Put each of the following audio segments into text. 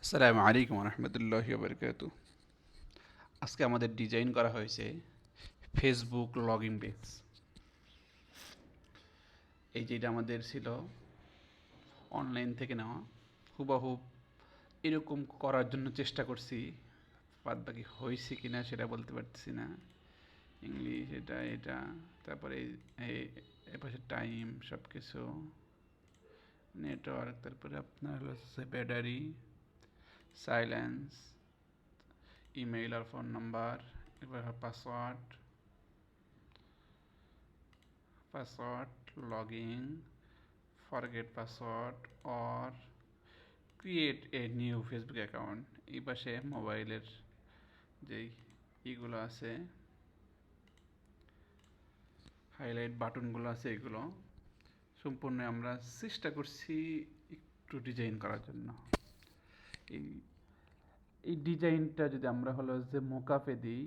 আসসালামু আলাইকুম রহমতুল্লাহি বারকাতু। আজকে আমাদের ডিজাইন করা হয়েছে ফেসবুক লগ ইন পেজ। এই যেটা আমাদের ছিল অনলাইন থেকে নেওয়া, হুবহুব এরকম করার জন্য চেষ্টা করছি। বাদ বাকি হয়েছে কি না সেটা বলতে পারতেছি না। ইংলিশ এটা এটা, তারপরে এপাশে টাইম সব কিছু, নেটওয়ার্ক, তারপরে আপনার হচ্ছে ব্যাটারি, সাইলেন্স, ইমেইল আর ফোন নাম্বার, এবার password, login, forget password or create a new Facebook account. এই পাশে মোবাইলের যেই এগুলো আছে, হাইলাইট বাটনগুলো আছে, এগুলো সম্পূর্ণ আমরা চেষ্টা করছি একটু ডিজাইন করার জন্য। এই এই ডিজাইনটা যদি আমরা হলো যে মোকাপে দিই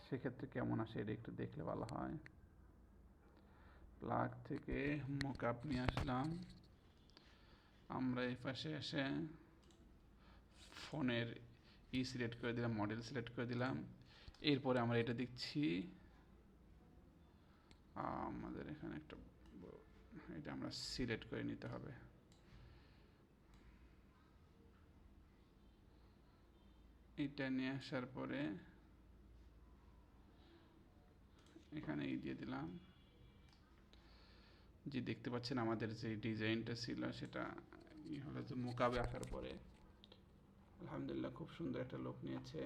সেক্ষেত্রে কেমন আসে এটা একটু দেখলে ভালো হয়। প্লাগ থেকে মোকআপ নিয়ে আসলাম, আমরা এই পাশে এসে ফোনের সিলেক্ট করে দিলাম, মডেল সিলেক্ট করে দিলাম। এরপরে আমরা এটা দেখছি আমাদের এখানে একটা, এটা আমরা সিলেক্ট করে নিতে হবে। এটা নিয়ে আসার পরে এখানে এই দিয়ে দিলাম। যে দেখতে পাচ্ছেন আমাদের যে ডিজাইনটা ছিল সেটা হলো যে মোকাবে আসার পরে আলহামদুলিল্লাহ খুব সুন্দর একটা লুক নিয়েছে।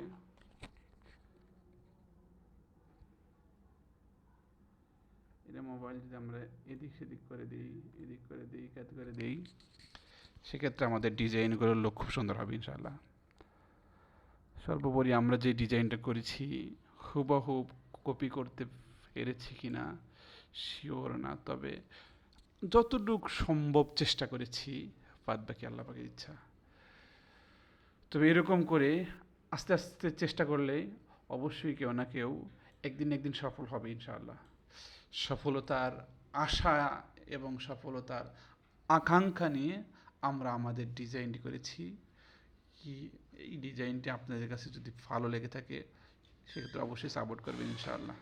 এটা মোবাইল যদি আমরা এদিক সেদিক করে দিই, এদিক করে দিই, কাত করে দিই, সেক্ষেত্রে আমাদের ডিজাইনগুলোর লুক খুব সুন্দর হবে ইনশাআল্লাহ। সর্বোপরি আমরা যে ডিজাইনটা করেছি হুবহুব কপি করতে পেরেছি কিনা শিওর না, তবে যতটুকু সম্ভব চেষ্টা করেছি, বাদ বাকি আল্লাহ পাকের ইচ্ছা। তবে এরকম করে আস্তে আস্তে চেষ্টা করলে অবশ্যই কেউ না কেউ একদিন একদিন সফল হবে ইনশাআল্লাহ। সফলতার আশা এবং সফলতার আকাঙ্ক্ষা নিয়ে আমরা আমাদের ডিজাইনটি করেছি। কি এই ডিজাইনটি আপনাদের কাছে যদি ভালো লেগে থাকে সেক্ষেত্রে অবশ্যই সাপোর্ট করবেন ইনশাআল্লাহ।